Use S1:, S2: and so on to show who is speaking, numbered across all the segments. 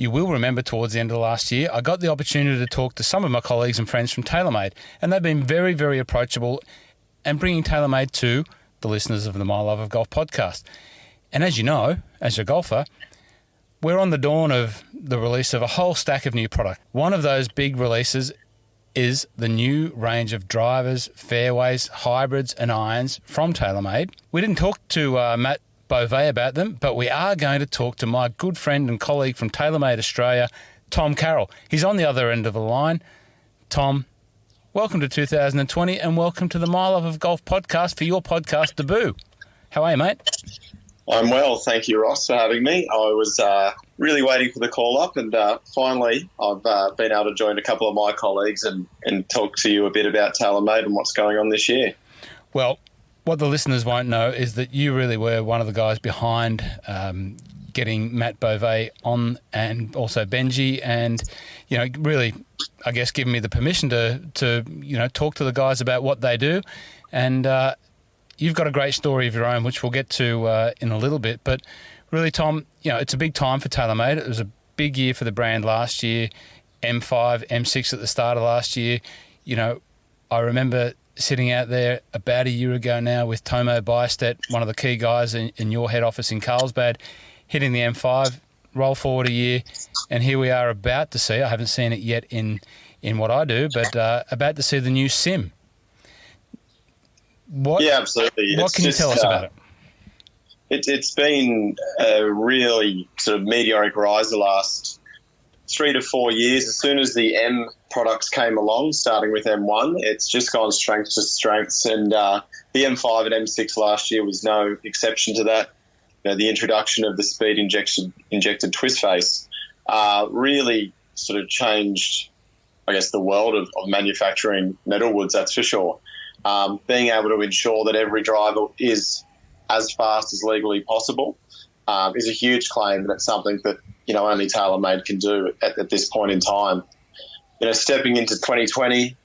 S1: you will remember towards the end of the last year, I got the opportunity to talk to some of my colleagues and friends from Taylormade, and they've been very, very approachable and bringing Taylormade to the listeners of the My Love of Golf podcast. And as you know, as a golfer, we're on the dawn of the release of a whole stack of new product. One of those big releases is the new range of drivers, fairways, hybrids and irons from Taylormade. We didn't talk to Matt Beauvais about them, but we are going to talk to my good friend and colleague from Taylormade Australia, Tom Carroll. He's on the other end of the line. Tom, welcome to 2020 and welcome to the My Love of Golf podcast for your podcast debut. How are you, mate?
S2: I'm well, thank you, Ross, for having me. I was really waiting for the call up, and finally I've been able to join a couple of my colleagues and talk to you a bit about Taylormade and what's going on this year.
S1: Well, what the listeners won't know is that you really were one of the guys behind getting Matt Beauvais on, and also Benji, and really, I guess, giving me the permission to talk to the guys about what they do, and you've got a great story of your own, which we'll get to in a little bit. But really, Tom, it's a big time for Taylormade. It was a big year for the brand last year. M5, M6 at the start of last year. I remember sitting out there about a year ago now with Tomo Bystedt, one of the key guys in your head office in Carlsbad, hitting the M5, roll forward a year, and here we are about to see, I haven't seen it yet in what I do, but about to see the new SIM.
S2: Yeah, absolutely.
S1: What can you tell us about it?
S2: It's been a really sort of meteoric rise the last 3 to 4 years. As soon as the M products came along, starting with M1, it's just gone strength to strength. And the M5 and M6 last year was no exception to that. The introduction of the speed injected twist face really sort of changed, I guess, the world of manufacturing metalwoods, that's for sure. Being able to ensure that every driver is as fast as legally possible is a huge claim, and it's something that only Taylormade can do at this point in time. Stepping into 2020,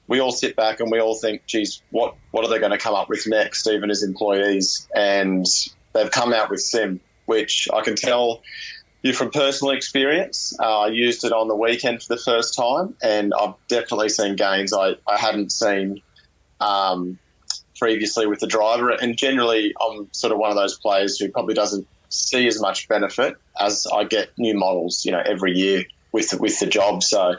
S2: we all sit back and we all think, geez, what are they going to come up with next, even as employees? And they've come out with SIM, which I can tell you from personal experience. I used it on the weekend for the first time, and I've definitely seen gains I hadn't seen previously with the driver. And generally, I'm sort of one of those players who probably doesn't see as much benefit as I get new models, every year with the job. So,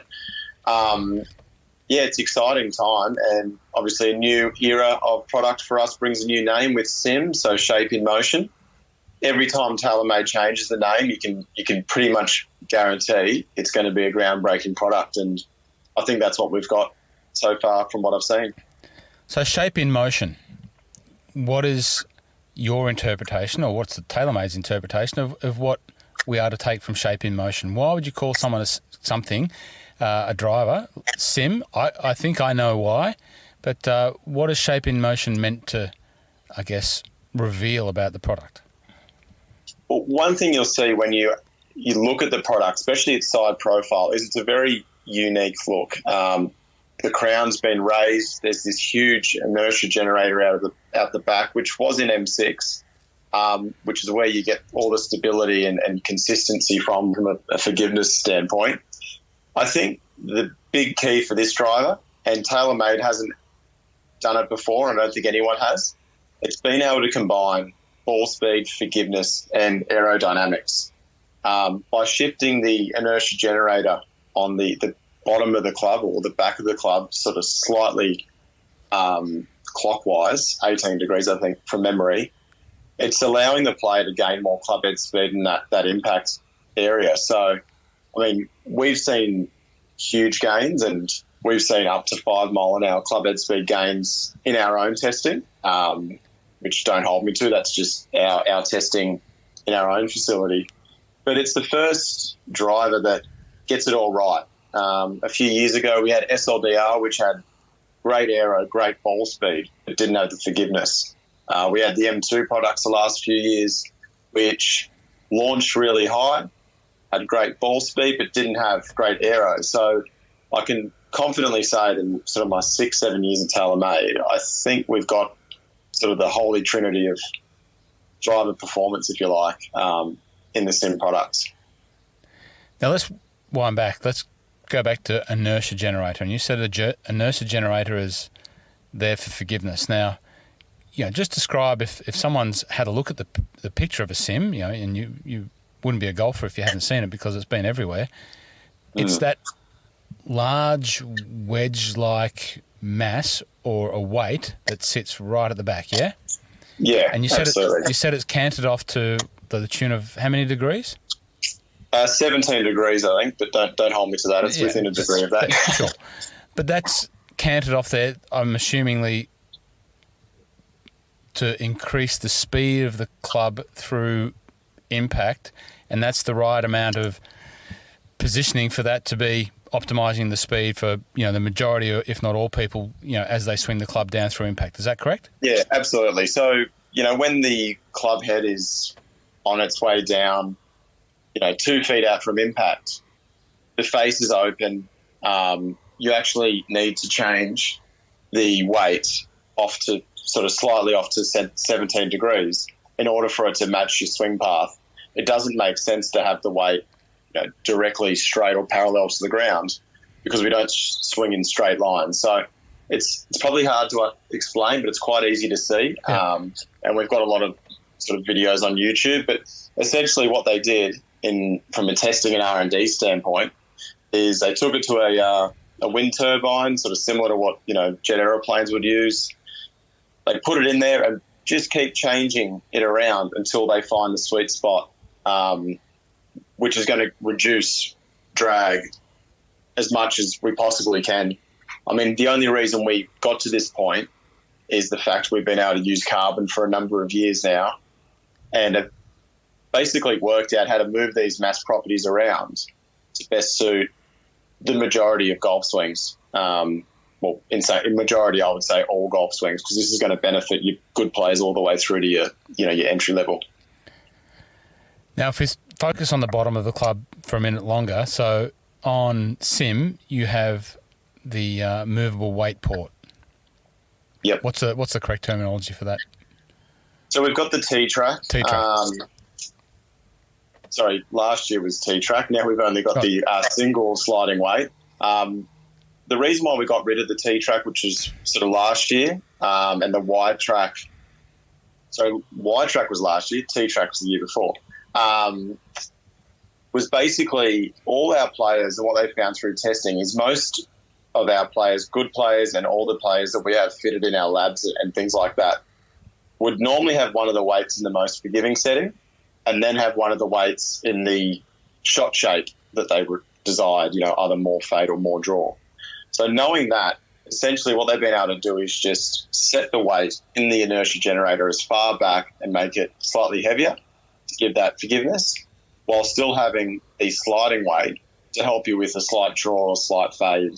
S2: it's exciting time, and obviously a new era of product for us brings a new name with SIM, so Shape in Motion. Every time Taylormade changes the name, you can pretty much guarantee it's going to be a groundbreaking product, and I think that's what we've got so far from what I've seen.
S1: So Shape in Motion, what is your interpretation, or what's the Taylormade's interpretation of what we are to take from Shape in Motion? Why would you call someone a driver, SIM? I think I know why, but what is Shape in Motion meant to, I guess, reveal about the product?
S2: Well, one thing you'll see when you look at the product, especially its side profile, is it's a very unique look. The crown's been raised. There's this huge inertia generator out the back, which was in M6, which is where you get all the stability and consistency from a forgiveness standpoint. I think the big key for this driver, and Taylormade hasn't done it before, I don't think anyone has, it's been able to combine ball speed, forgiveness, and aerodynamics. By shifting the inertia generator on the bottom of the club or the back of the club sort of slightly clockwise, 18 degrees, I think, from memory, it's allowing the player to gain more club head speed in that impact area. So, we've seen huge gains, and we've seen up to 5 mile an hour club head speed gains in our own testing, which don't hold me to. That's just our testing in our own facility. But it's the first driver that gets it all right. A few years ago, we had SLDR, which had great aero, great ball speed, but didn't have the forgiveness. We had the M2 products the last few years, which launched really high, had great ball speed, but didn't have great aero. So I can confidently say that in sort of my 6-7 years at Taylormade, I think we've got sort of the holy trinity of driver performance, if you like, in the SIM products.
S1: Now let's wind back. Let's go back to Inertia Generator. And you said Inertia Generator is there for forgiveness. Now, just describe if someone's had a look at the picture of a sim, and you wouldn't be a golfer if you hadn't seen it because it's been everywhere. It's that large wedge-like mass or a weight that sits right at the back, yeah?
S2: Yeah,
S1: and you said it's canted off to the tune of how many degrees?
S2: 17 degrees, I think, but don't hold me to that. It's within a degree of that.
S1: Sure. But that's canted off there, I'm assumingly, to increase the speed of the club through impact, and that's the right amount of positioning for that to be optimising the speed for, the majority, if not all people, as they swing the club down through impact. Is that correct?
S2: Yeah, absolutely. So, when the club head is on its way down, 2 feet out from impact, the face is open. You actually need to change the weight off to sort of slightly off to 17 degrees in order for it to match your swing path. It doesn't make sense to have the weight directly straight or parallel to the ground because we don't swing in straight lines. So it's probably hard to explain, but it's quite easy to see.
S1: Yeah.
S2: And we've got a lot of sort of videos on YouTube. But essentially what they did from a testing and R&D standpoint is they took it to a wind turbine, sort of similar to what, jet aeroplanes would use. They put it in there and just keep changing it around until they find the sweet spot, which is going to reduce drag as much as we possibly can. I mean, the only reason we got to this point is the fact we've been able to use carbon for a number of years now and have basically worked out how to move these mass properties around to best suit the majority of golf swings. In majority, I would say all golf swings, because this is going to benefit your good players all the way through to your entry level.
S1: Now, if we focus on the bottom of the club for a minute longer, so on sim, you have the movable weight port.
S2: Yep.
S1: What's the correct terminology for that?
S2: So we've got the T-track.
S1: T-track.
S2: Last year was T-track. Now we've only got the single sliding weight. The reason why we got rid of the T-track, which was sort of last year, and the wide track, wide track was last year, T-track was the year before, was basically all our players, and what they found through testing is most of our players, good players and all the players that we have fitted in our labs and things like that, would normally have one of the weights in the most forgiving setting and then have one of the weights in the shot shape that they desired, either more fade or more draw. So knowing that, essentially what they've been able to do is just set the weight in the inertia generator as far back and make it slightly heavier to give that forgiveness, while still having a sliding weight to help you with a slight draw or slight fade,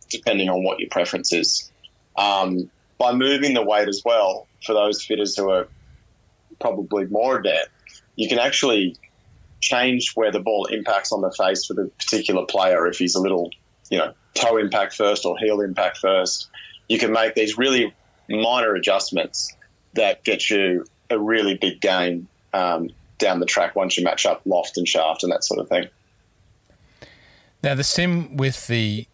S2: depending on what your preference is. By moving the weight as well, for those fitters who are probably more adept, you can actually change where the ball impacts on the face for the particular player. If he's a little, toe impact first or heel impact first, you can make these really minor adjustments that get you a really big gain down the track once you match up loft and shaft and that sort of thing.
S1: Now, the sim with the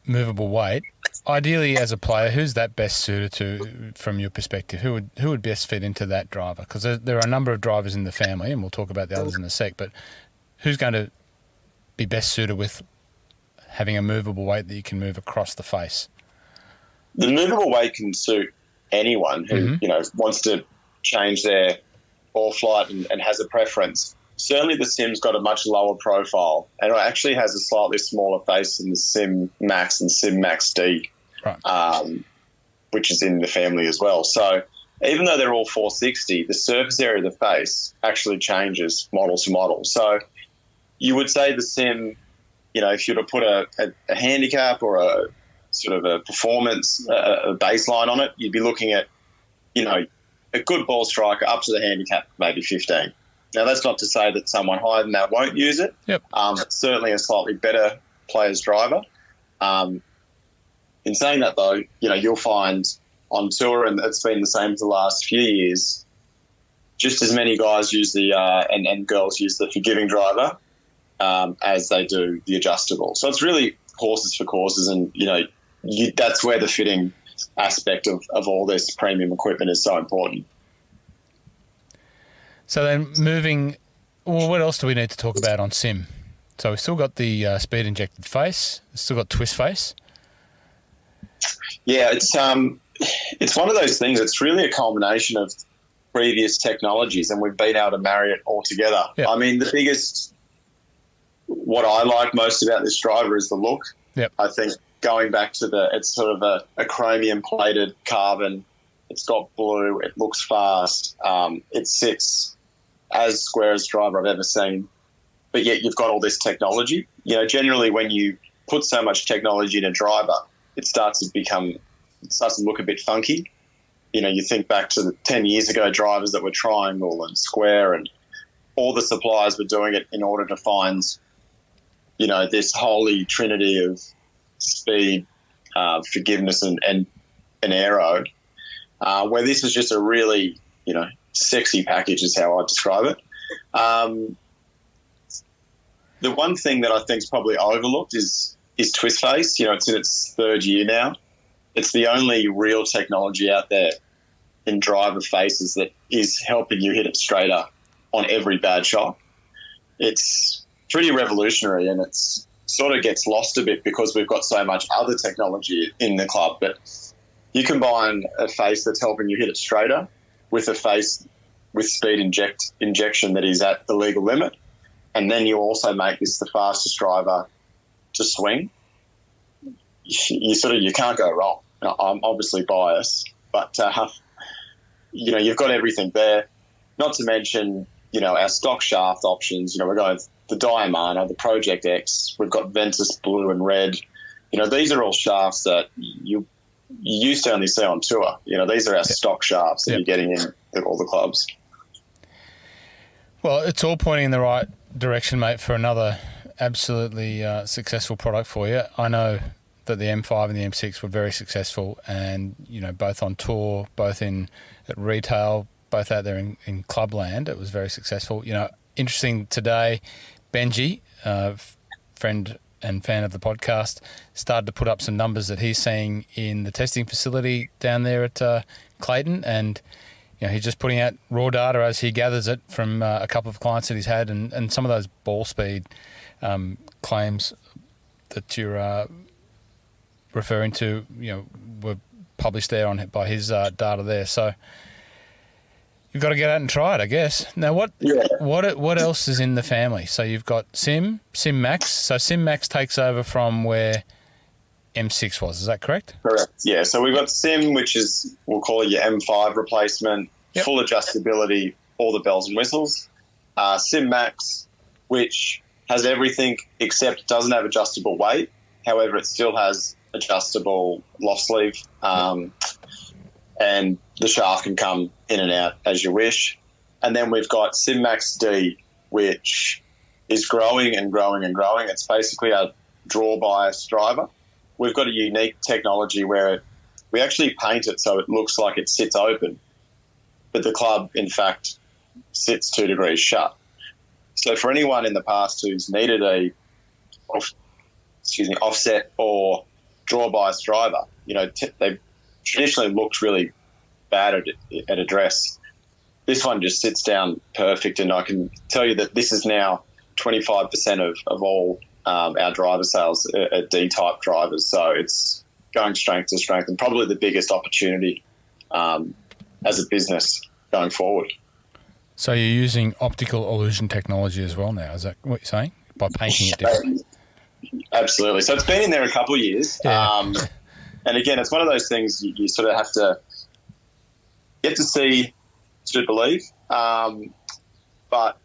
S1: movable weight, ideally as a player, who's that best suited to from your perspective? Who would best fit into that driver? Because there are a number of drivers in the family, and we'll talk about the others in a sec, but who's going to be best suited with having a movable weight that you can move across the face?
S2: The movable weight can suit anyone who wants to change their ball flight and has a preference. Certainly the Sim's got a much lower profile, and it actually has a slightly smaller face than the Sim Max and Sim Max D,
S1: right.
S2: Which is in the family as well. So even though they're all 460, the surface area of the face actually changes model to model. So you would say the Sim, if you were to put a handicap or a sort of a performance, a baseline on it, you'd be looking at, a good ball striker up to the handicap, maybe 15. Now, that's not to say that someone higher than that won't use it.
S1: Yep.
S2: It's certainly a slightly better player's driver. In saying that, though, you'll find on tour, and it's been the same for the last few years, just as many guys use and girls use the forgiving driver, as they do the adjustable. So it's really horses for courses, and that's where the fitting aspect of all this premium equipment is so important.
S1: So then what else do we need to talk about on SIM? So we've still got the speed injected face, we've still got twist face.
S2: Yeah, it's one of those things. It's really a culmination of previous technologies, and we've been able to marry it all together.
S1: Yep.
S2: I mean, what I like most about this driver is the look.
S1: Yep.
S2: I think going back to it's sort of a chromium plated carbon. It's got blue. It looks fast. It sits as square as driver I've ever seen, but yet you've got all this technology. Generally when you put so much technology in a driver, it starts to look a bit funky. You think back to the 10 years ago drivers that were triangle and square, and all the suppliers were doing it in order to find, this holy trinity of speed, forgiveness, and aero, where this is just a really, sexy package is how I describe it. The one thing that I think is probably overlooked is twist face. It's in its third year now. It's the only real technology out there in driver faces that is helping you hit it straighter on every bad shot. It's pretty revolutionary, and it's sort of gets lost a bit because we've got so much other technology in the club. But you combine a face that's helping you hit it straighter with a face with speed injection that is at the legal limit, and then you also make this the fastest driver to swing. You can't go wrong. I'm obviously biased, but you've got everything there. Not to mention, our stock shaft options. We're going the Diamana, the Project X. We've got Ventus blue and red. These are all shafts that you used to only see on tour. These are our stock shafts that you're getting in at all the clubs.
S1: Well, it's all pointing in the right direction, mate, for another absolutely successful product for you. I know that the M5 and the M6 were very successful, and both on tour, both at retail, both out there in clubland, it was very successful. Interesting today, Benji, friend and fan of the podcast, started to put up some numbers that he's seeing in the testing facility down there at Clayton, and he's just putting out raw data as he gathers it from a couple of clients that he's had, and some of those ball speed claims that you're referring to, were published there by his data there. So you've got to get out and try it, I guess. Now, what else is in the family? So you've got SIM Max. So SIM Max takes over from where M6 was. Is that correct?
S2: Correct. Yeah. So we've got SIM, which is, we'll call it your M5 replacement, full adjustability, all the bells and whistles. SIM Max, which has everything except it doesn't have adjustable weight. However, it still has adjustable loft sleeve, and the shaft can come in and out as you wish. And then we've got SIM Max D, which is growing and growing and growing. It's basically a draw bias driver. We've got a unique technology where we actually paint it so it looks like it sits open, but the club, in fact, sits 2 degrees shut. So for anyone in the past who's needed a offset or draw bias driver, they've traditionally looked really bad at address. This one just sits down perfect, and I can tell you that this is now 25% of all our driver sales are D-type drivers. So it's going strength to strength, and probably the biggest opportunity as a business going forward.
S1: So you're using optical illusion technology as well now. Is that what you're saying? By painting it different?
S2: Absolutely. So it's been in there a couple of years.
S1: Yeah.
S2: And again, it's one of those things you sort of have to get to see to believe. But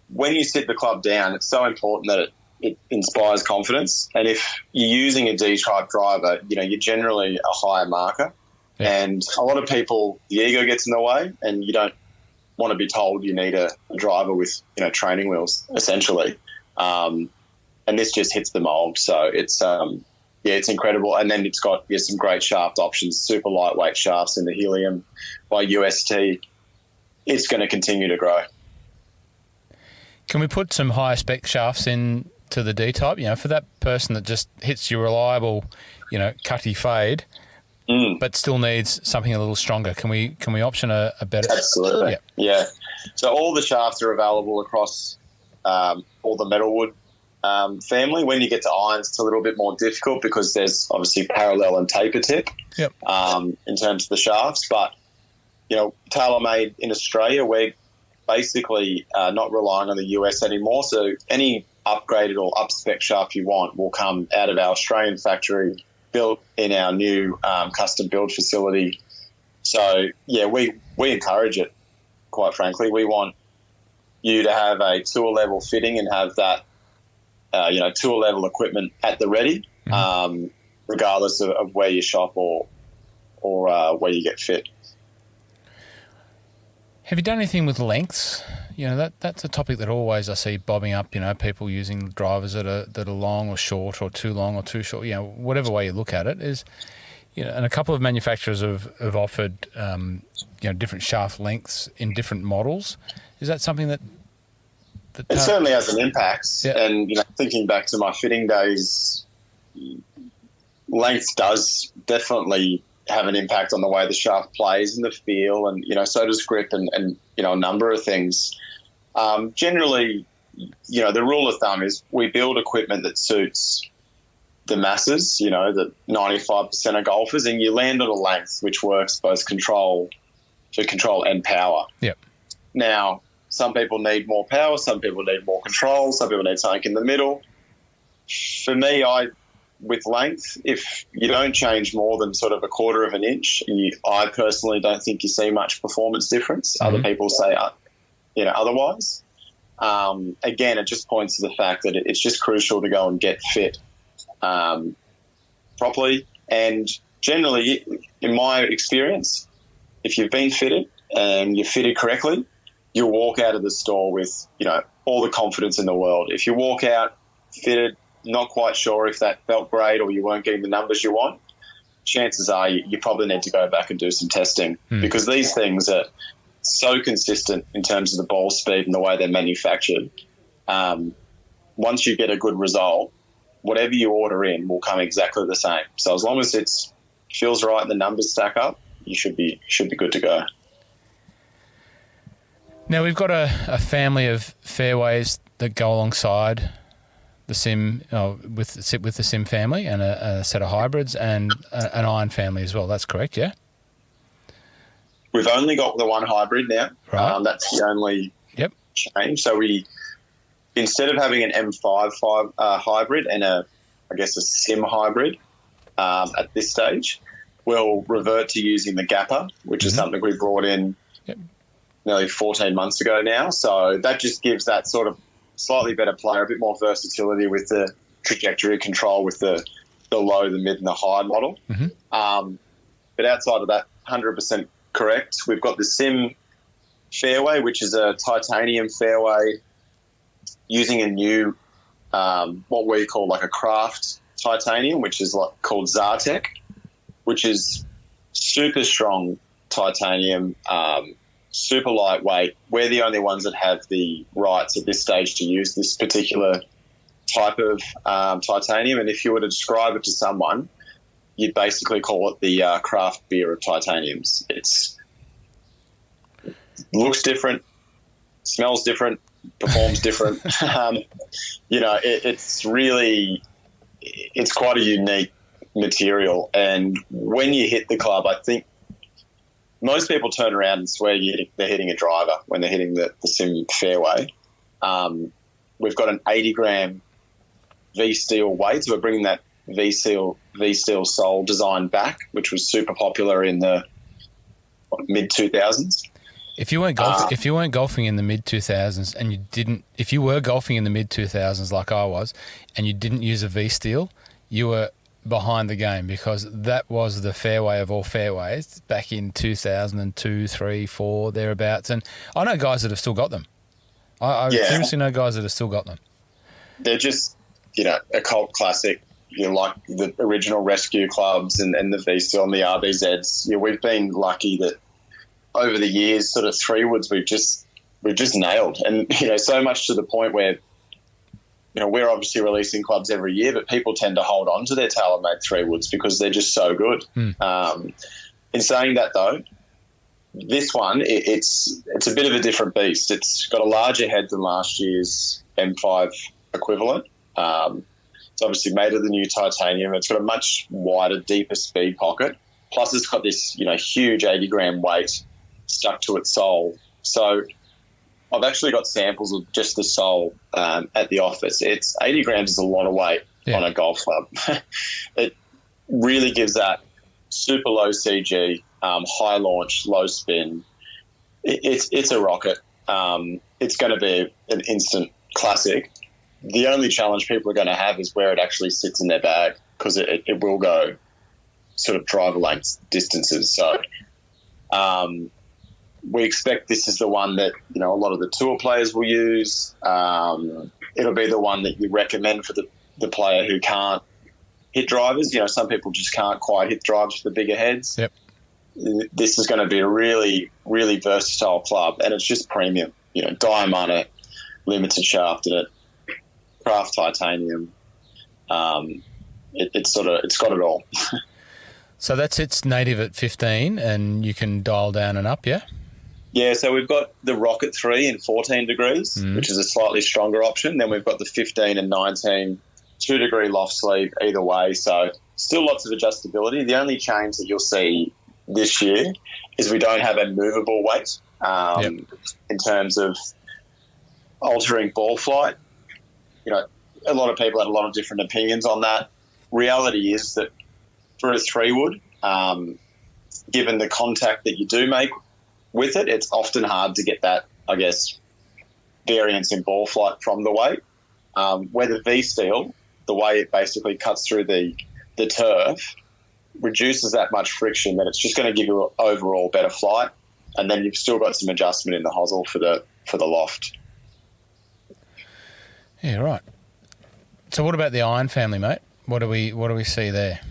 S2: when you sit the club down, it's so important that it inspires confidence. And if you're using a D-type driver, you're generally a higher marker. Yeah. And a lot of people, the ego gets in the way, and you don't want to be told you need a driver with, training wheels, essentially. And this just hits the mold. So it's incredible. And then it's got some great shaft options, super lightweight shafts in the helium by UST. It's going to continue to grow.
S1: Can we put some higher spec shafts in to the D-type? You know, for that person that just hits your reliable, you know, cutty fade, but still needs something a little stronger. Can we option a better?
S2: Absolutely. Yeah. So all the shafts are available across all the metalwood family. When you get to irons, it's a little bit more difficult because there's obviously parallel and taper tip in terms of the shafts. But, you know, Taylormade in Australia, we're basically not relying on the US anymore. So any upgraded or up-spec shaft you want will come out of our Australian factory, built in our new custom build facility. So, yeah, we encourage it, quite frankly. We want you to have a tour-level fitting and have that, tour-level equipment at the ready, regardless of where you shop or where you get fit.
S1: Have you done anything with lengths? You know, that's a topic that always I see bobbing up, you know, people using drivers that are long or short or too long or too short, you know, whatever way you look at it is, you know, and a couple of manufacturers have offered, different shaft lengths in different models. Is that something that
S2: it certainly has an impact. Yeah. And, you know, thinking back to my fitting days, length does definitely have an impact on the way the shaft plays and the feel, and, you know, so does grip and you know, a number of things. Generally, you know, the rule of thumb is we build equipment that suits the masses, you know, the 95% of golfers, and you land on a length which works both for control and power.
S1: Yep.
S2: Now, some people need more power, some people need more control, some people need something in the middle. For me, with length, if you don't change more than sort of a quarter of an inch, I personally don't think you see much performance difference. Other people say, otherwise. Again, it just points to the fact that it's just crucial to go and get fit properly. And generally, in my experience, if you've been fitted and you're fitted correctly, you'll walk out of the store with, you know, all the confidence in the world. If you walk out fitted, not quite sure if that felt great or you weren't getting the numbers you want, chances are you probably need to go back and do some testing, because these things are so consistent in terms of the ball speed and the way they're manufactured. Once you get a good result, whatever you order in will come exactly the same. So as long as it feels right and the numbers stack up, you should be good to go.
S1: Now, we've got a family of fairways that go alongside the SIM with the SIM family, and a set of hybrids and an iron family as well. That's correct, yeah?
S2: We've only got the one hybrid now.
S1: Right.
S2: That's the only change. So we, instead of having an M5 hybrid and a SIM hybrid at this stage, we'll revert to using the Gapper, which is something we brought in nearly 14 months ago now. So that just gives that sort of slightly better player, a bit more versatility with the trajectory control with the low, the mid, and the high model. But outside of that, 100% correct. We've got the SIM fairway, which is a titanium fairway using a new, what we call like a craft titanium, which is called Zartec, which is super strong titanium, super lightweight. We're the only ones that have the rights at this stage to use this particular type of titanium. And if you were to describe it to someone, you'd basically call it the craft beer of titaniums. It looks different, smells different, performs different. It's quite a unique material. And when you hit the club, I think most people turn around and swear they're hitting a driver when they're hitting the SIM fairway. We've got an 80-gram V-steel weight, so we're bringing that V-steel sole design back, which was super popular in the mid-2000s.
S1: If you weren't golfing in the mid-2000s if you were golfing in the mid-2000s like I was, and you didn't use a V-steel, you were behind the game, because that was the fairway of all fairways back in 2002, 3, 4, thereabouts. And I know guys that have still got them. I seriously know guys that have still got them.
S2: They're just, a cult classic. Like the original rescue clubs and the V-steel and the RBZs. We've been lucky that over the years, sort of 3 woods, we've just we've just nailed. And, so much to the point where, we're obviously releasing clubs every year, but people tend to hold on to their Taylormade 3 woods because they're just so good. In saying that, though, this one, it's a bit of a different beast. It's got a larger head than last year's M5 equivalent. It's obviously made of the new titanium. It's got a much wider, deeper speed pocket. Plus, it's got this, huge 80-gram weight stuck to its sole. So I've actually got samples of just the sole at the office. It's 80 grams is a lot of weight on a golf club. It really gives that super low CG, high launch, low spin. It's a rocket. It's going to be an instant classic. The only challenge people are going to have is where it actually sits in their bag, because it will go sort of driver length distances. So we expect this is the one that, a lot of the tour players will use. It'll be the one that you recommend for the player who can't hit drivers. Some people just can't quite hit drivers for the bigger heads.
S1: Yep.
S2: This is going to be a really, really versatile club, and it's just premium. Diamond it, limited shaft in it, craft titanium. It's got it all.
S1: So it's native at 15, and you can dial down and up, yeah?
S2: Yeah, so we've got the Rocket 3 in 14 degrees, which is a slightly stronger option. Then we've got the 15 and 19, 2-degree loft sleeve either way. So still lots of adjustability. The only change that you'll see this year is we don't have a movable weight in terms of altering ball flight. A lot of people had a lot of different opinions on that. Reality is that for a 3-wood, given the contact that you do make with it, it's often hard to get that, I guess, variance in ball flight from the weight. Where the V-steel, the way it basically cuts through the turf, reduces that much friction that it's just going to give you overall better flight, and then you've still got some adjustment in the hosel for the loft.
S1: Yeah, right. So what about the iron family, mate? What do we see there?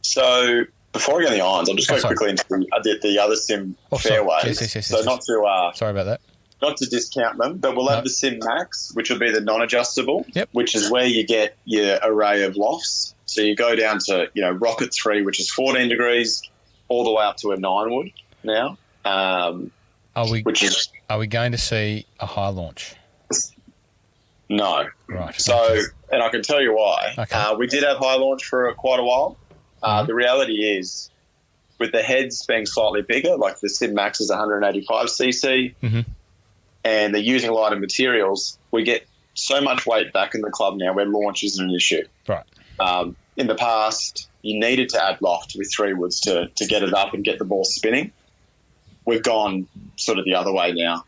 S1: So
S2: before I go on the irons, I'll just go quickly into the other sim fairways.
S1: Yes.
S2: Not to
S1: sorry about that.
S2: Not to discount them, but we'll have the Sim Max, which will be the non-adjustable, which is where you get your array of lofts. So you go down to Rocket 3, which is 14 degrees, all the way up to a 9-wood now.
S1: Are we going to see a high launch?
S2: No.
S1: Right.
S2: So,
S1: okay.
S2: And I can tell you why.
S1: Okay.
S2: We did have high launch for quite a while. The reality is, with the heads being slightly bigger, like the Sim Max is 185cc, and they're using lighter materials, we get so much weight back in the club now where launch isn't an issue.
S1: Right.
S2: In the past, you needed to add loft with 3 woods to get it up and get the ball spinning. We've gone sort of the other way now.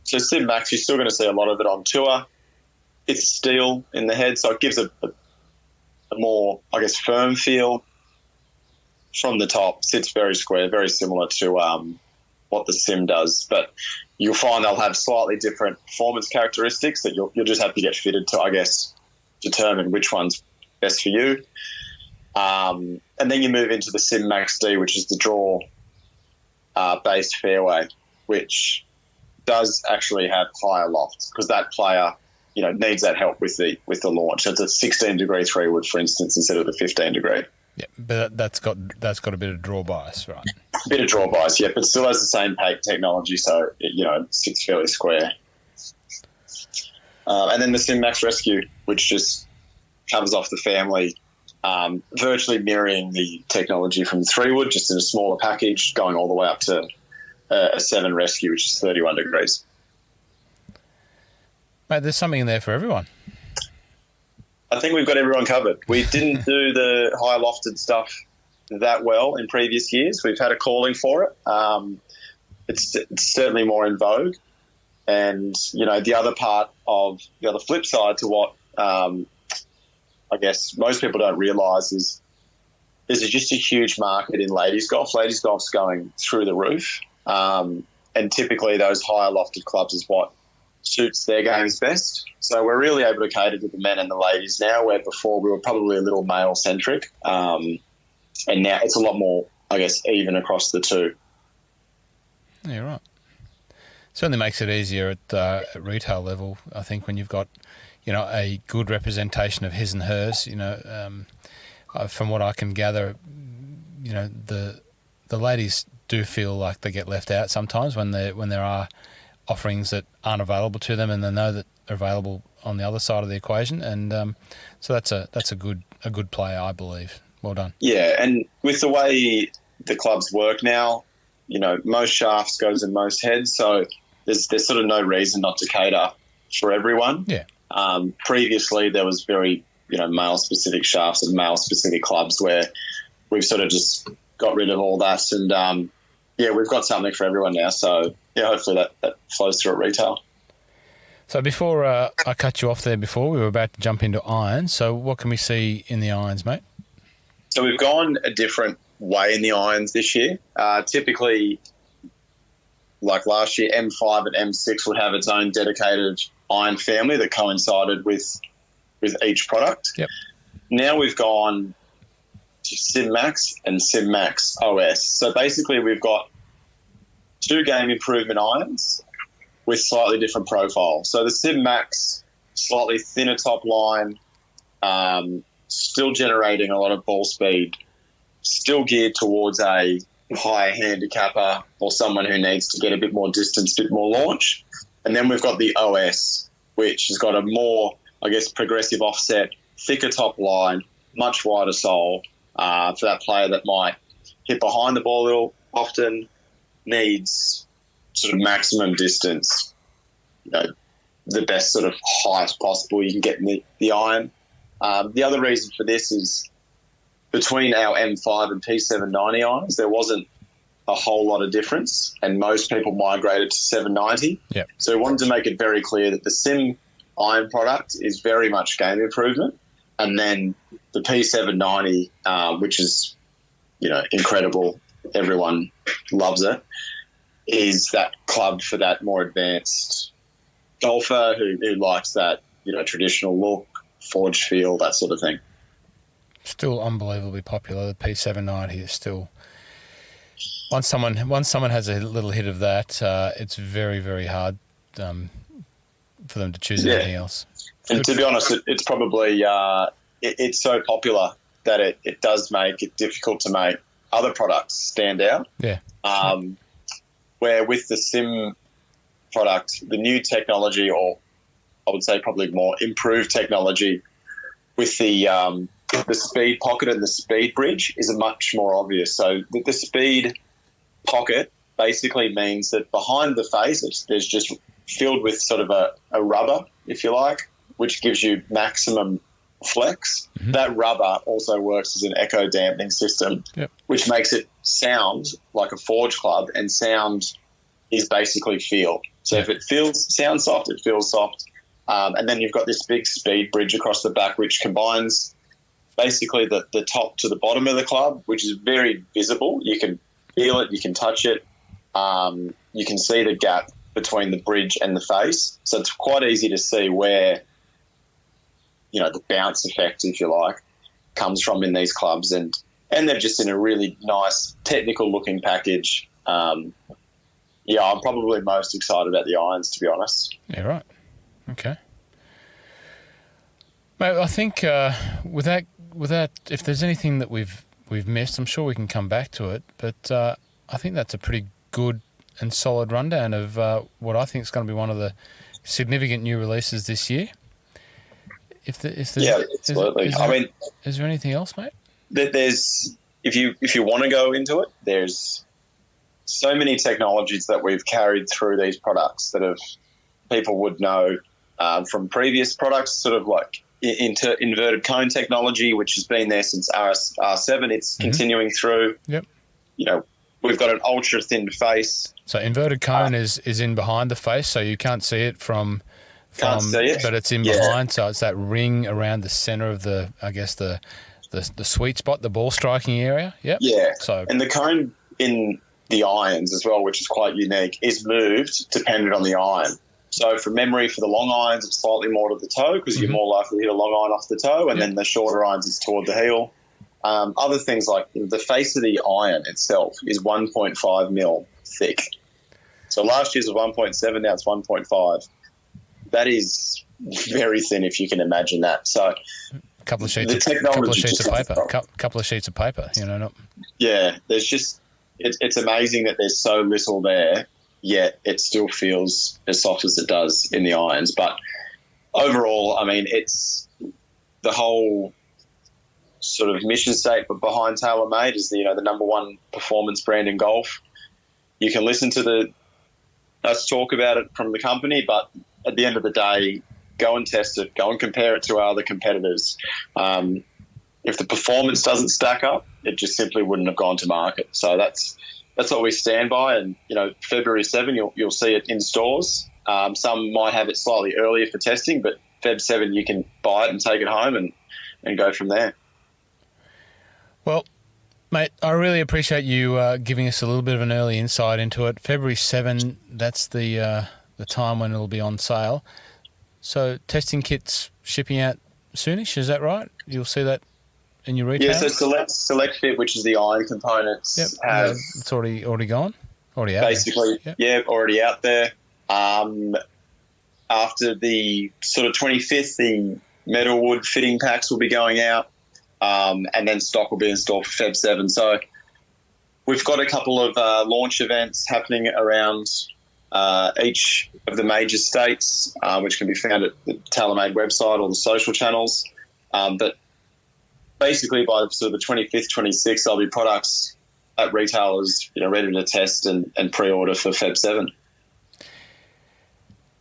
S2: So Sim Max, you're still going to see a lot of it on tour. It's steel in the head, so it gives a more, I guess, firm feel. From the top, sits very square, very similar to what the Sim does. But you'll find they'll have slightly different performance characteristics that you'll just have to get fitted to, I guess, determine which one's best for you. And then you move into the Sim Max D, which is the draw-based fairway, which does actually have higher lofts because that player, needs that help with the launch. So it's a 16-degree 3-wood, for instance, instead of the 15-degree.
S1: Yeah, but that's got a bit of draw bias, right?
S2: A bit of draw bias, yeah, but still has the same technology, so it sits fairly square. And then the Sim Max Rescue, which just covers off the family, virtually mirroring the technology from the 3-wood, just in a smaller package, going all the way up to a 7 Rescue, which is 31 degrees.
S1: Mate, there's something in there for everyone.
S2: I think we've got everyone covered. We didn't do the high lofted stuff that well in previous years. We've had a calling for it. It's certainly more in vogue. And, the other flip side to what I guess most people don't realise is there's just a huge market in ladies golf. Ladies golf's going through the roof. And typically those higher lofted clubs is what suits their games best. So we're really able to cater to the men and the ladies now, where before we were probably a little male-centric. And now it's a lot more, I guess, even across the two.
S1: Yeah, right. Certainly makes it easier at retail level, I think, when you've got, a good representation of his and hers. From what I can gather, the ladies do feel like they get left out sometimes when there are offerings that aren't available to them, and they know that they're available on the other side of the equation. And so that's a good play, I believe. Well done.
S2: Yeah, and with the way the clubs work now, most shafts goes in most heads, so there's sort of no reason not to cater for everyone.
S1: Yeah.
S2: Previously, there was very male-specific shafts and male-specific clubs where we've sort of just got rid of all that, and we've got something for everyone now. So hopefully that flows through at retail.
S1: So before I cut you off there, before we were about to jump into irons. So what can we see in the irons, mate?
S2: So we've gone a different way in the irons this year. Typically, like last year, M5 and M6 would have its own dedicated iron family that coincided with each product.
S1: Yep.
S2: Now we've gone to SIM Max and SIM Max OS. So basically we've got 2 game improvement irons with slightly different profiles. So the SIM Max, slightly thinner top line, still generating a lot of ball speed, still geared towards a higher handicapper or someone who needs to get a bit more distance, a bit more launch. And then we've got the OS, which has got a more, progressive offset, thicker top line, much wider sole for that player that might hit behind the ball a little, often needs sort of maximum distance, the best sort of height possible you can get in the iron. The other reason for this is between our M5 and P790 irons, there wasn't a whole lot of difference, and most people migrated to 790.
S1: Yep.
S2: So we wanted to make it very clear that the SIM iron product is very much game improvement, and then the P790, which is, incredible, everyone loves it, is that club for that more advanced golfer who likes that, traditional look, forged feel, that sort of thing.
S1: Still unbelievably popular. The P790 is still... Once someone has a little hit of that, it's very, very hard for them to choose anything else.
S2: And to be honest, it's probably it's so popular that it does make it difficult to make other products stand out.
S1: Yeah.
S2: Where with the SIM product, the new technology, or I would say probably more improved technology, with the speed pocket and the speed bridge is much more obvious. So the speed pocket basically means that behind the face, there's just filled with sort of a rubber, if you like, which gives you maximum flex. Mm-hmm. That rubber also works as an echo dampening system, which makes it sound like a forge club, and sound is basically feel. So if it sounds soft, it feels soft. And then you've got this big speed bridge across the back, which combines basically the top to the bottom of the club, which is very visible. You can feel it, you can touch it, you can see the gap between the bridge and the face. So it's quite easy to see where, the bounce effect, if you like, comes from in these clubs. And they're just in a really nice technical looking package. I'm probably most excited about the irons, to be honest.
S1: Yeah, right. Okay. Mate, I think with that, if there's anything that we've missed, I'm sure we can come back to it. But I think that's a pretty good and solid rundown of what I think is going to be one of the significant new releases this year.
S2: Absolutely.
S1: Is there anything else, mate?
S2: There's if you want to go into it, there's so many technologies that we've carried through these products that people would know from previous products, sort of like into inverted cone technology, which has been there since R7. It's continuing through.
S1: Yep.
S2: We've got an ultra thin face.
S1: So inverted cone is in behind the face, so you can't see it from.
S2: Can't see it,
S1: but it's in behind, so it's that ring around the center of the sweet spot, the ball striking area. Yep.
S2: Yeah.
S1: So
S2: and the cone in the irons as well, which is quite unique, is moved dependent on the iron. So from memory, for the long irons, it's slightly more to the toe because you're more likely to hit a long iron off the toe, and then the shorter irons, it's toward the heel. Other things like the face of the iron itself is 1.5 mil thick. So last year's was 1.7, now it's 1.5. That is very thin, if you can imagine that. So
S1: couple of sheets of paper, you know.
S2: Yeah, there's just it's amazing that there's so little there, yet it still feels as soft as it does in the irons. But overall, I mean, it's the whole sort of mission statement behind Taylormade is the number one performance brand in golf. You can listen to us talk about it from the company, but at the end of the day, go and test it, go and compare it to our other competitors. If the performance doesn't stack up, it just simply wouldn't have gone to market. So that's what we stand by. And, February 7, you'll see it in stores. Some might have it slightly earlier for testing, but Feb 7, you can buy it and take it home and go from there.
S1: Well, mate, I really appreciate you giving us a little bit of an early insight into it. February 7, that's the time when it'll be on sale. So testing kits shipping out soonish, is that right? You'll see that in your retail?
S2: Yeah, so Select Fit, which is the iron components,
S1: it's already gone? Already out
S2: basically,
S1: there. Yep.
S2: Already out there. After the sort of 25th, the metalwood fitting packs will be going out, and then stock will be in store for Feb 7. So we've got a couple of launch events happening around each of the major states, which can be found at the Taylormade website or the social channels. But basically by sort of the 25th, 26th, there'll be products at retailers, ready to test and pre-order for Feb 7.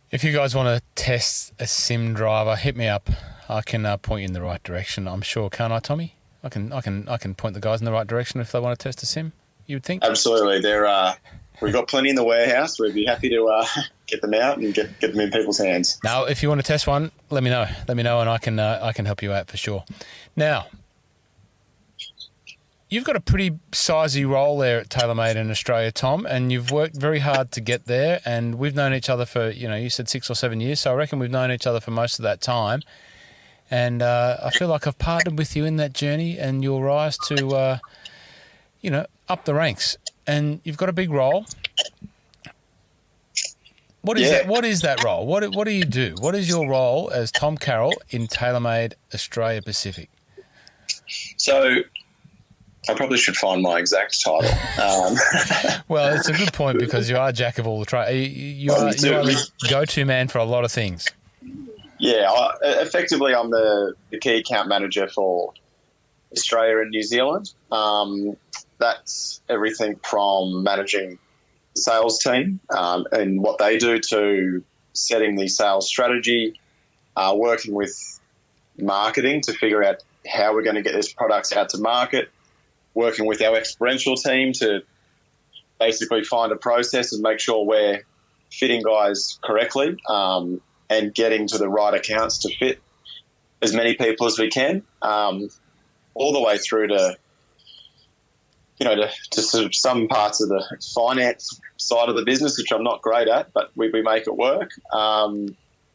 S1: If you guys want to test a sim driver, hit me up. I can point you in the right direction, I'm sure, can't I, Tommy? I can point the guys in the right direction if they want to test a sim, you would think?
S2: Absolutely. We've got plenty in the warehouse. We'd be happy to get them out and get them in people's hands.
S1: Now, if you want to test one, let me know. Let me know, and I can help you out for sure. Now, you've got a pretty sizey role there at Taylormade in Australia, Tom, and you've worked very hard to get there. And we've known each other for, you said 6 or 7 years, so I reckon we've known each other for most of that time. And I feel like I've partnered with you in that journey and your rise to, up the ranks. And you've got a big role. What is that? What is that role? What do you do? What is your role as Tom Carroll in Taylormade Australia Pacific?
S2: So I probably should find my exact title.
S1: Well, it's a good point because you are jack of all the trades. You are the go-to man for a lot of things.
S2: Yeah, effectively I'm the key account manager for Australia and New Zealand. That's everything from managing the sales team and what they do to setting the sales strategy, working with marketing to figure out how we're going to get these products out to market, working with our experiential team to basically find a process and make sure we're fitting guys correctly and getting to the right accounts to fit as many people as we can, all the way through to sort of some parts of the finance side of the business, which I'm not great at, but we make it work. But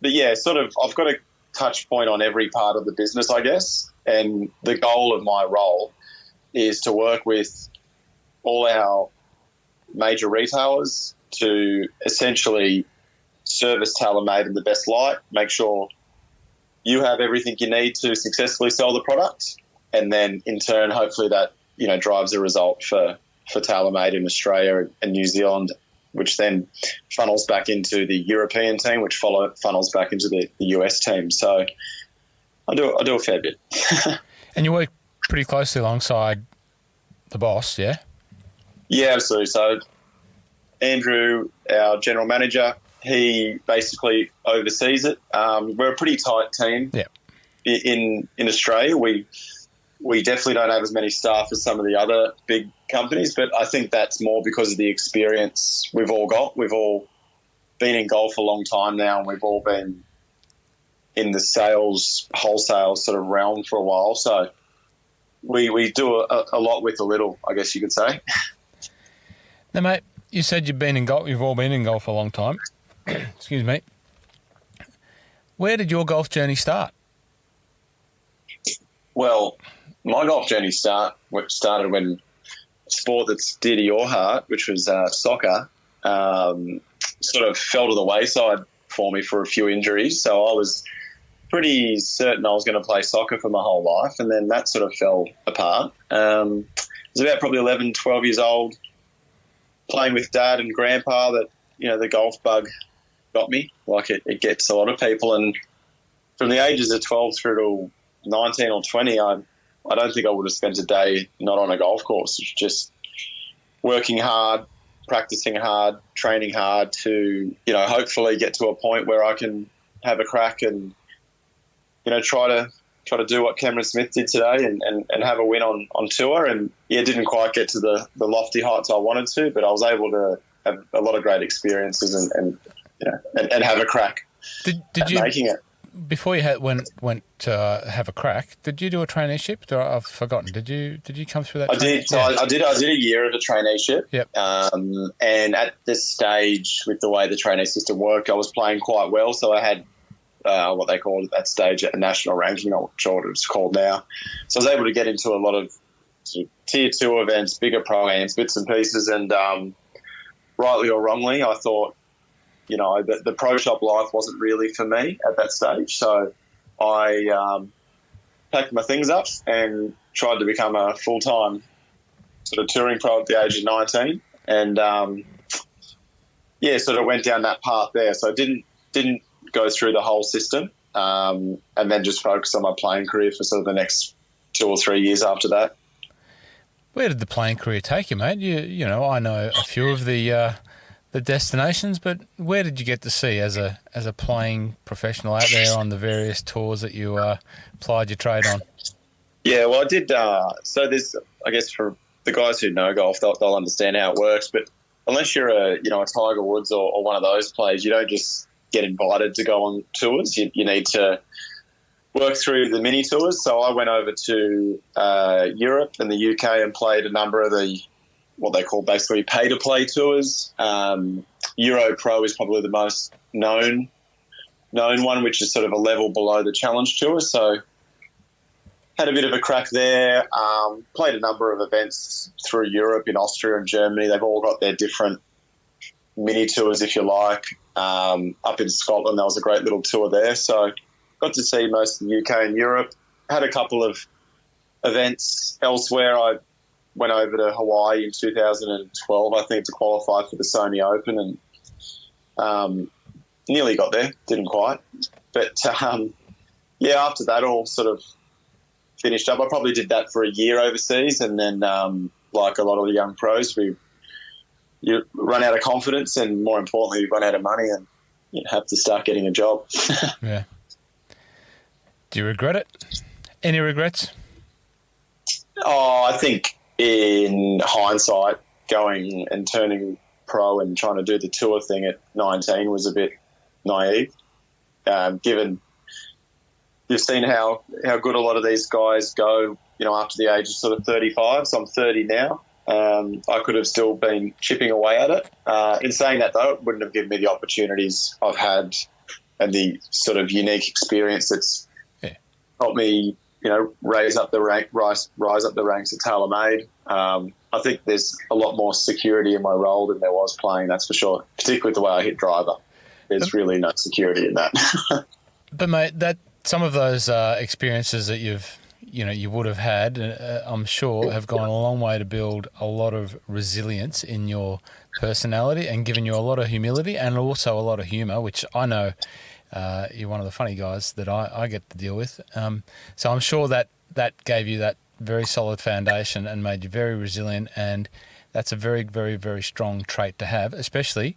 S2: yeah, sort of I've got a touch point on every part of the business, I guess. And the goal of my role is to work with all our major retailers to essentially service Taylormade in the best light, make sure you have everything you need to successfully sell the product, and then in turn, hopefully that drives a result for Taylormade in Australia and New Zealand, which then funnels back into the European team, which funnels back into the US team. So I do a fair bit.
S1: And you work pretty closely alongside the boss, yeah?
S2: Yeah, absolutely. So Andrew, our general manager, he basically oversees it. We're a pretty tight team.
S1: Yeah.
S2: In Australia. We definitely don't have as many staff as some of the other big companies, but I think that's more because of the experience we've all got. We've all been in golf a long time now, and we've all been in the sales, wholesale sort of realm for a while. So we do a lot with a little, I guess you could say.
S1: Now, mate, you said you've all been in golf a long time. Excuse me. Where did your golf journey start?
S2: Well, my golf journey started when a sport that's dear to your heart, which was soccer. sort of fell to the wayside for me for a few injuries. So I was pretty certain I was going to play soccer for my whole life, and then that sort of fell apart. I was about probably 11, 12 years old, playing with Dad and Grandpa, that, the golf bug got me, like it gets a lot of people. And from the ages of 12 through to 19 or 20, I don't think I would have spent a day not on a golf course. It's just working hard, practicing hard, training hard to, hopefully get to a point where I can have a crack and, try to do what Cameron Smith did today and have a win on tour. And didn't quite get to the lofty heights I wanted to, but I was able to have a lot of great experiences and have a crack at making it.
S1: Before you went to have a crack, did you do a traineeship? I've forgotten. Did you come through that?
S2: I did. So I did a year of a traineeship.
S1: Yep.
S2: And at this stage, with the way the trainee system worked, I was playing quite well. So I had what they called at that stage a national ranking, not sure what it's called now. So I was able to get into a lot of sort of tier 2 events, bigger pro-ams, bits and pieces. And rightly or wrongly, I thought, the pro shop life wasn't really for me at that stage. So I packed my things up and tried to become a full-time sort of touring pro at the age of 19. And, sort of went down that path there. So I didn't go through the whole system and then just focus on my playing career for sort of the next 2 or 3 years after that.
S1: Where did the playing career take you, mate? I know a few of the destinations, but where did you get to see as a playing professional out there on the various tours that you applied your trade on?
S2: Yeah, well, I did. So there's, I guess, for the guys who know golf, they'll understand how it works. But unless you're a Tiger Woods or one of those players, you don't just get invited to go on tours. You need to work through the mini tours. So I went over to Europe and the UK and played a number of what they call basically pay-to-play tours. Euro Pro is probably the most known one, which is sort of a level below the Challenge Tour. So had a bit of a crack there, played a number of events through Europe, in Austria and Germany. They've all got their different mini tours, if you like. Up in Scotland, there was a great little tour there. So got to see most of the UK and Europe. Had a couple of events elsewhere. I went over to Hawaii in 2012, I think, to qualify for the Sony Open, and nearly got there, didn't quite. But, after that all sort of finished up. I probably did that for a year overseas, and then, like a lot of the young pros, you run out of confidence, and more importantly, you run out of money, and you have to start getting a job.
S1: Yeah. Do you regret it? Any regrets?
S2: Oh, I think in hindsight, going and turning pro and trying to do the tour thing at 19 was a bit naive, given you've seen how good a lot of these guys go, after the age of sort of 35. So I'm 30 now. I could have still been chipping away at it. In saying that, though, it wouldn't have given me the opportunities I've had and the sort of unique experience that's helped me, rise up the ranks at Taylormade. I think there's a lot more security in my role than there was playing, that's for sure, particularly with the way I hit driver. There's really no security in that.
S1: But, mate, some of those experiences that you would have had, I'm sure, have gone a long way to build a lot of resilience in your personality and given you a lot of humility and also a lot of humour, which I know you're one of the funny guys that I get to deal with. So I'm sure that gave you that very solid foundation and made you very resilient, and that's a very, very, very strong trait to have, especially,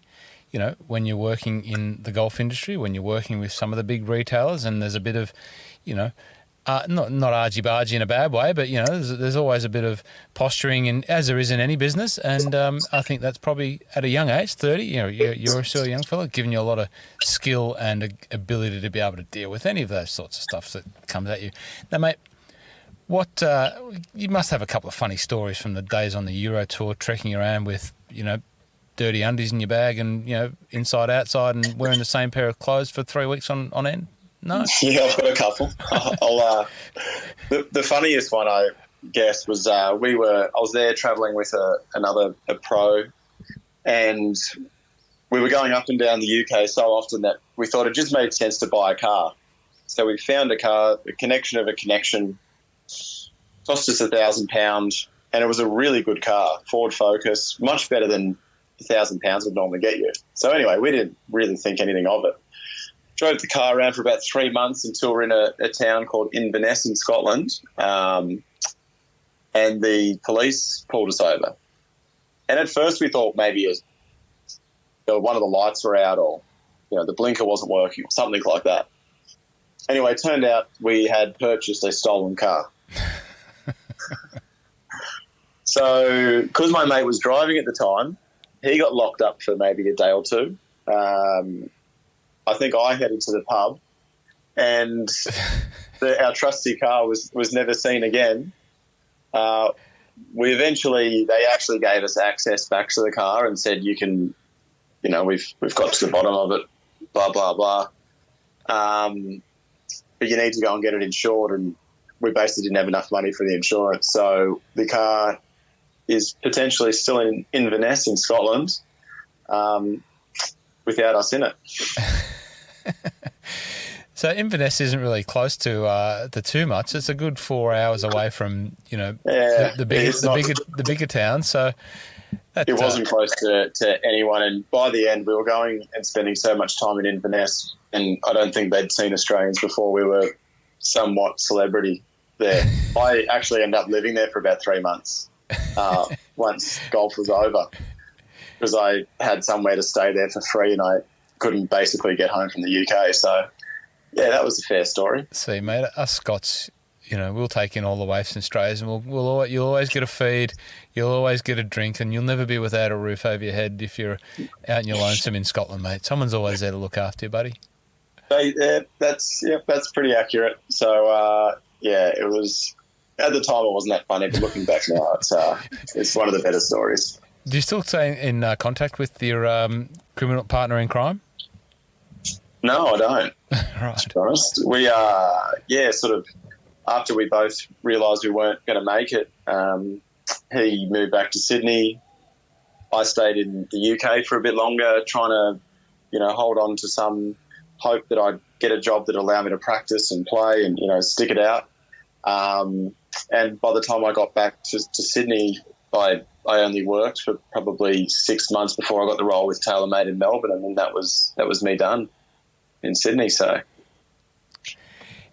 S1: when you're working in the golf industry, when you're working with some of the big retailers, and there's a bit of, not argy-bargy in a bad way, but, there's always a bit of posturing, as there is in any business. And I think that's probably at a young age, 30, you're still a young fella, giving you a lot of skill and ability to be able to deal with any of those sorts of stuff that comes at you. Now, mate, you must have a couple of funny stories from the days on the Euro Tour, trekking around with, dirty undies in your bag and, inside, outside, and wearing the same pair of clothes for 3 weeks on end? No?
S2: Yeah, I've got a couple. The funniest one, I guess, was I was there travelling with a pro, and we were going up and down the UK so often that we thought it just made sense to buy a car. So we found a car, a connection of a connection, cost us £1,000, and it was a really good car, Ford Focus, much better than £1,000 would normally get you. So anyway, we didn't really think anything of it. Drove the car around for about 3 months until we're in a town called Inverness in Scotland, and the police pulled us over. And at first we thought maybe one of the lights were out, or the blinker wasn't working, or something like that. Anyway, it turned out we had purchased a stolen car. So, because my mate was driving at the time, he got locked up for maybe a day or two. I think I headed to the pub, and our trusty car was never seen again. They actually gave us access back to the car and said, you can, we've got to the bottom of it, blah, blah, blah. But you need to go and get it insured, and we basically didn't have enough money for the insurance. So the car is potentially still in Inverness in Scotland without us in it.
S1: So Inverness isn't really close to too much. It's a good 4 hours away from the bigger town. So
S2: it wasn't close to anyone. And by the end, we were going and spending so much time in Inverness, and I don't think they'd seen Australians before we were somewhat celebrity there. I actually ended up living there for about 3 months once golf was over, because I had somewhere to stay there for free and I couldn't basically get home from the UK. So, yeah, that was a fair story.
S1: See, mate, us Scots, we'll take in all the waifs and strays, and you'll always get a feed, you'll always get a drink, and you'll never be without a roof over your head if you're out in your lonesome in Scotland, mate. Someone's always there to look after you, buddy.
S2: That's pretty accurate. So, it was, at the time it wasn't that funny, but looking back now, it's one of the better stories.
S1: Do you still stay in contact with your criminal partner in crime?
S2: No, I don't.
S1: Right.
S2: To be honest, we sort of after we both realised we weren't going to make it, he moved back to Sydney. I stayed in the UK for a bit longer, trying to, hold on to some hope that I'd get a job that allowed me to practice and play and, stick it out. And by the time I got back to Sydney, I only worked for probably 6 months before I got the role with Taylormade in Melbourne, and then that was me done in Sydney. So,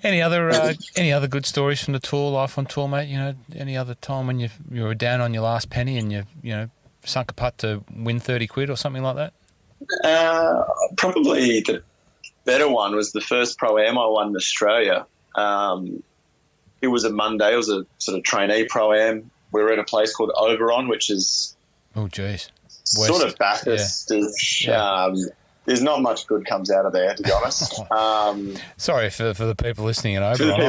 S1: any other good stories from the tour, life on tour, mate? Any other time when you were down on your last penny and you sunk a putt to win 30 quid or something like that?
S2: Probably the better one was the first Pro-Am I won in Australia. It was a Monday. It was a sort of trainee Pro-Am. We were at a place called Oberon, which is sort of Bathurst-ish.
S1: Yeah.
S2: There's not much good comes out of there, to be honest.
S1: Sorry for the people listening in Oberon.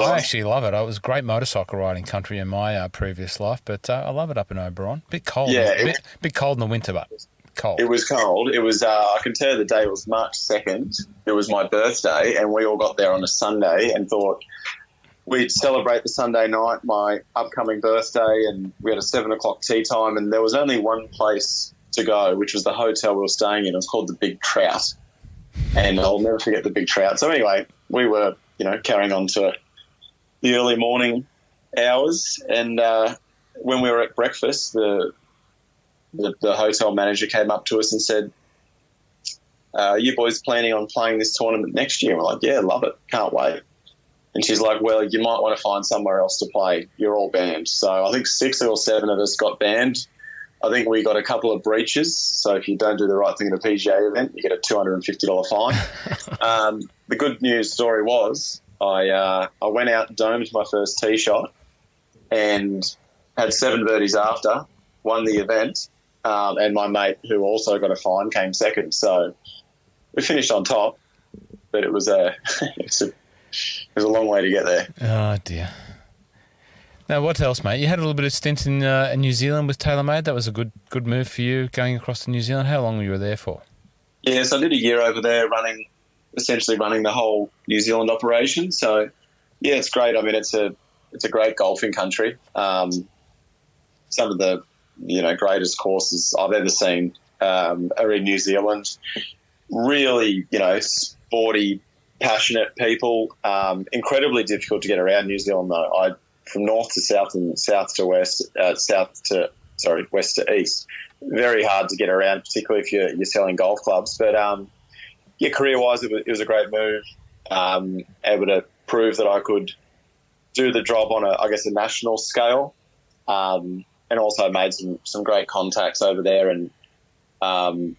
S1: I actually love it. I was great motorcycle riding country in my previous life, but I love it up in Oberon. Bit cold. Yeah, bit cold in the winter, but cold.
S2: It was cold. It was. I can tell you the day was March 2nd. It was my birthday, and we all got there on a Sunday and thought we'd celebrate the Sunday night, my upcoming birthday, and we had a 7 o'clock tea time, and there was only one place to go, which was the hotel we were staying in. It was called the Big Trout, and I'll never forget the Big Trout. So anyway, we were, carrying on to the early morning hours, and when we were at breakfast, the hotel manager came up to us and said, you boys planning on playing this tournament next year? And we're like, yeah, love it, can't wait. And she's like, well, you might want to find somewhere else to play. You're all banned. So I think 6 or 7 of us got banned. I think we got a couple of breaches. So if you don't do the right thing at a PGA event, you get a $250 fine. The good news story was I went out, domed my first tee shot, and had 7 birdies after, won the event, and my mate, who also got a fine, came second. So we finished on top, but it was a long way to get there.
S1: Oh, dear. Now, what else, mate? You had a little bit of stint in New Zealand with Taylormade. That was a good move for you going across to New Zealand. How long were you there for?
S2: Yes, I did a year over there essentially running the whole New Zealand operation. So, yeah, it's great. I mean, it's a great golfing country. Some of the, greatest courses I've ever seen are in New Zealand. Really, sporty, passionate people. Incredibly difficult to get around New Zealand, though. From north to south and west to east. Very hard to get around, particularly if you're selling golf clubs. But career-wise, it was a great move. Able to prove that I could do the job on a national scale, and also made some great contacts over there. And the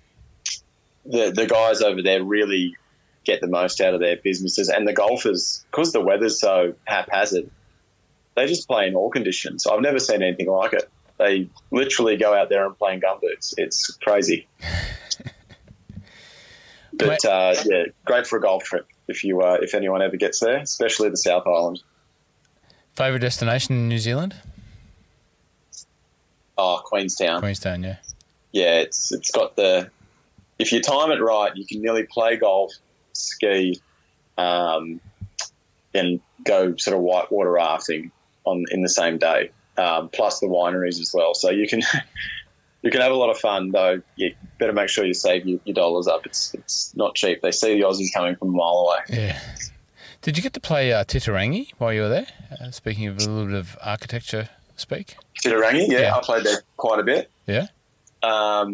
S2: guys over there really get the most out of their businesses, and the golfers, because the weather's so haphazard, they just play in all conditions. I've never seen anything like it. They literally go out there and play in gumboots. It's crazy. But great for a golf trip if anyone ever gets there, especially the South Island.
S1: Favourite destination in New Zealand?
S2: Oh, Queenstown.
S1: Queenstown, yeah.
S2: Yeah, it's got if you time it right, you can nearly play golf, ski, and go sort of whitewater rafting in the same day, plus the wineries as well. So you can have a lot of fun, though. You better make sure you save your dollars up. It's not cheap. They see the Aussies coming from a mile away.
S1: Yeah. Did you get to play Titirangi while you were there? Speaking of a little bit of architecture speak.
S2: Titirangi, yeah. I played there quite a bit.
S1: Yeah.
S2: I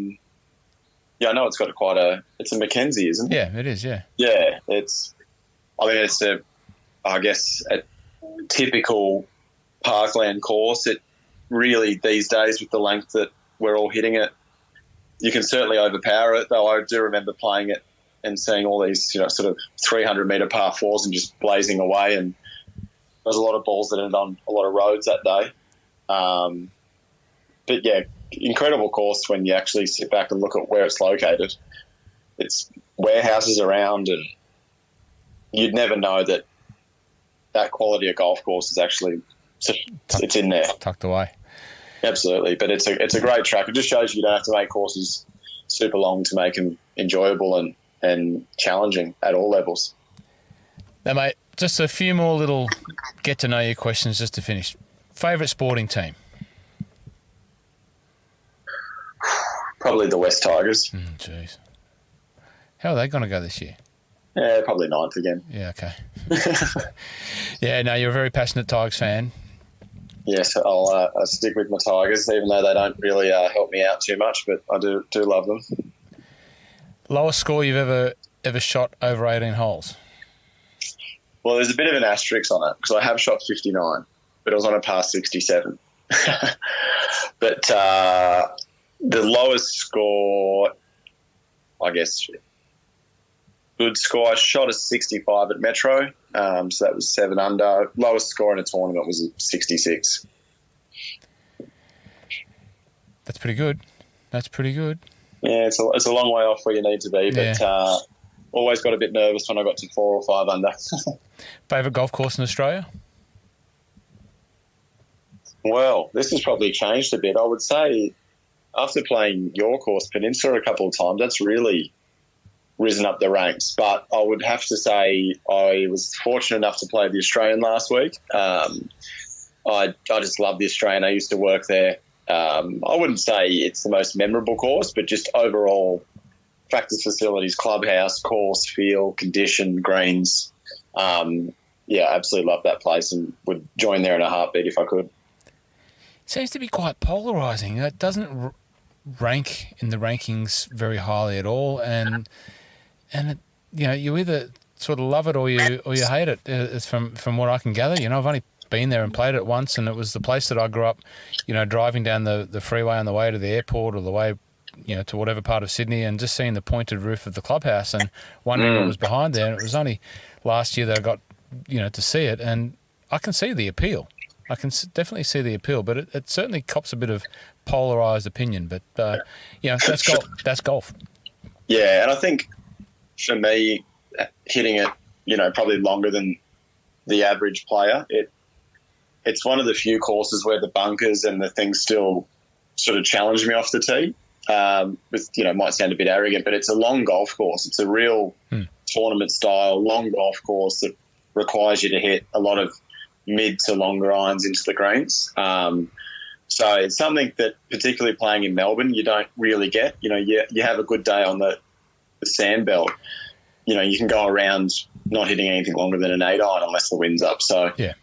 S2: know it's got it's a Mackenzie, isn't it?
S1: Yeah, it is, yeah.
S2: Yeah, it's a typical parkland course. It really, these days, with the length that we're all hitting it, you can certainly overpower it, though I do remember playing it and seeing all these, sort of 300-metre par fours and just blazing away, and there's a lot of balls that ended on a lot of roads that day. But, yeah, incredible course when you actually sit back and look at where it's located. It's warehouses around, and you'd never know that quality of golf course is actually it's in there.
S1: Tucked away.
S2: Absolutely. But it's a great track. It just shows you don't have to make courses super long to make them enjoyable and challenging at all levels.
S1: Now, mate, just a few more little get-to-know-you questions just to finish. Favourite sporting team?
S2: Probably the West Tigers.
S1: Jeez. How are they going to go this year?
S2: Yeah, probably ninth again.
S1: Yeah, okay. Yeah, no, you're a very passionate Tigers fan.
S2: Yes, I'll stick with my Tigers, even though they don't really help me out too much, but I do love them.
S1: Lowest score you've ever shot over 18 holes?
S2: Well, there's a bit of an asterisk on it because I have shot 59, but it was on a par 67. But the lowest score, I guess, good score, I shot a 65 at Metro, so that was 7 under. Lowest score in a tournament was a 66.
S1: That's pretty good.
S2: Yeah, it's a long way off where you need to be, but always got a bit nervous when I got to 4 or 5 under.
S1: Favourite golf course in Australia?
S2: Well, this has probably changed a bit. I would say after playing your course, Peninsula, a couple of times, that's really risen up the ranks. But I would have to say I was fortunate enough to play the Australian last week. I just love the Australian. I used to work there. I wouldn't say it's the most memorable course, but just overall practice facilities, clubhouse, course, field, condition, greens. Absolutely love that place and would join there in a heartbeat if I could.
S1: Seems to be quite polarising. It doesn't rank in the rankings very highly at all, and it, you either sort of love it or you hate it. It's from what I can gather. I've only been there and played it once, and it was the place that I grew up. Driving down the freeway on the way to the airport or the way to whatever part of Sydney, and just seeing the pointed roof of the clubhouse and wondering what was behind there. And it was only last year that I got to see it, and I can see the appeal. I can definitely see the appeal, but it certainly cops a bit of polarised opinion. But that's golf. That's golf.
S2: Yeah, and I think for me, hitting it, probably longer than the average player, it's one of the few courses where the bunkers and the things still sort of challenge me off the tee. Might sound a bit arrogant, but it's a long golf course. It's a real tournament style long golf course that requires you to hit a lot of mid to longer irons into the greens. So it's something that, particularly playing in Melbourne, you don't really get. You know, you have a good day on the sand belt. You know, you can go around not hitting anything longer than an 8-iron unless the wind's up. So
S1: yeah,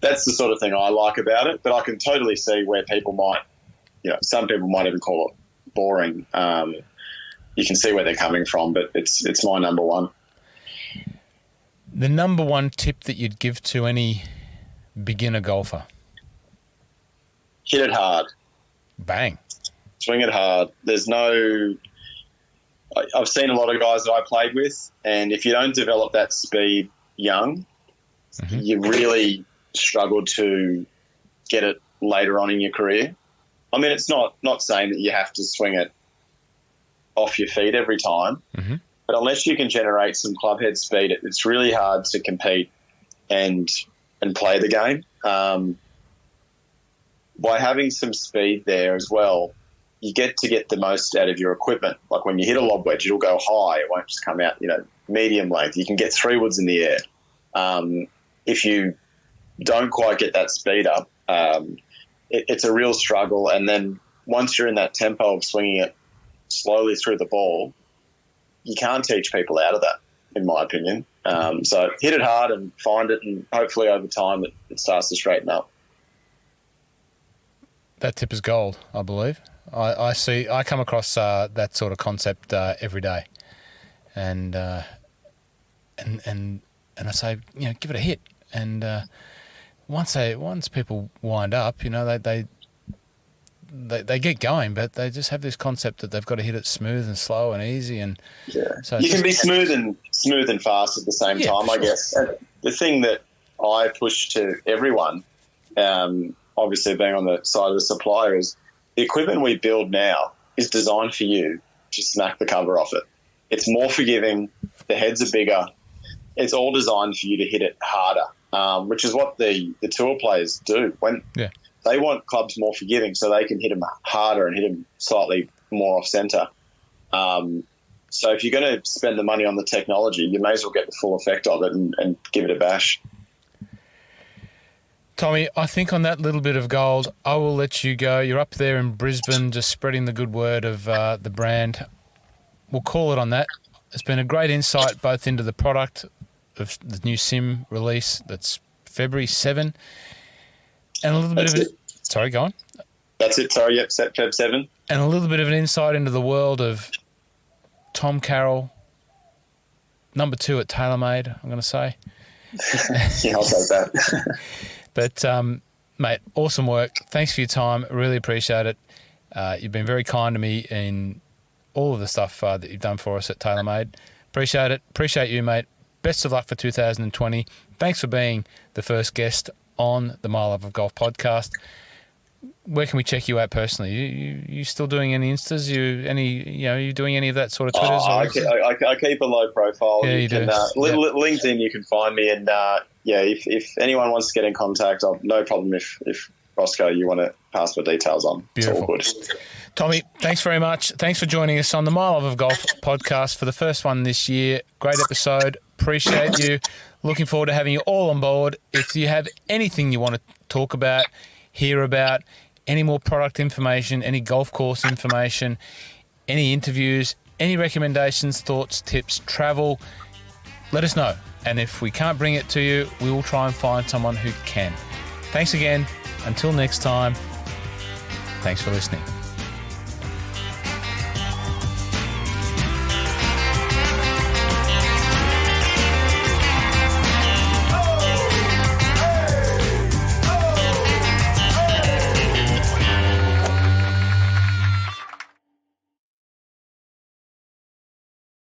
S2: that's the sort of thing I like about it. But I can totally see where people might, you know, some people might even call it boring. You can see where they're coming from, but it's my number one.
S1: The number one tip that you'd give to any beginner golfer?
S2: Hit it hard.
S1: Bang.
S2: Swing it hard. I've seen a lot of guys that I played with, and if you don't develop that speed young, you really struggle to get it later on in your career. I mean, it's not saying that you have to swing it off your feet every time, but unless you can generate some club head speed, it's really hard to compete and play the game. By having some speed there as well, you get the most out of your equipment. Like when you hit a lob wedge, it'll go high. It won't just come out, you know, medium length. You can get 3 woods in the air. If you don't quite get that speed up, it's a real struggle. And then once you're in that tempo of swinging it slowly through the ball, you can't teach people out of that, in my opinion. So hit it hard and find it, and hopefully over time it starts to straighten up. That
S1: tip is gold, I believe. I come across that sort of concept every day, and I say, you know, give it a hit, and once people wind up, you know, they get going, but they just have this concept that they've got to hit it smooth and slow and easy, and so you
S2: can be smooth and fast at the same time, I guess. And the thing that I push to everyone, obviously being on the side of the supplier, is the equipment we build now is designed for you to smack the cover off it. It's more forgiving. The heads are bigger. It's all designed for you to hit it harder, which is what the tour players do. They want clubs more forgiving so they can hit them harder and hit them slightly more off centre. So if you're going to spend the money on the technology, you may as well get the full effect of it and give it a bash.
S1: Tommy, I think on that little bit of gold, I will let you go. You're up there in Brisbane just spreading the good word of the brand. We'll call it on that. It's been a great insight both into the product of the new SIM release that's February 7 and a little bit of it. Sorry, go on.
S2: That's it. Sorry, yep, Feb 7.
S1: And a little bit of an insight into the world of Tom Carroll, number 2 at Taylormade, I'm going to say.
S2: Yeah, I'll take that.
S1: But, mate, awesome work. Thanks for your time. Really appreciate it. You've been very kind to me in all of the stuff that you've done for us at Taylormade. Appreciate it. Appreciate you, mate. Best of luck for 2020. Thanks for being the first guest on the My Love of Golf podcast. Where can we check you out personally? You still doing any Instas? You doing any of that sort of Twitters?
S2: I keep a low profile.
S1: Yeah, you do.
S2: LinkedIn, you can find me, and if anyone wants to get in contact, no problem. If Roscoe, you want to pass the details on.
S1: Beautiful.
S2: It's all good.
S1: Tommy, thanks very much. Thanks for joining us on the My Love of Golf podcast for the first one this year. Great episode. Appreciate you. Looking forward to having you all on board. If you have anything you want to talk about, hear about, any more product information, any golf course information, any interviews, any recommendations, thoughts, tips, travel, let us know. And if we can't bring it to you, we will try and find someone who can. Thanks again. Until next time, thanks for listening.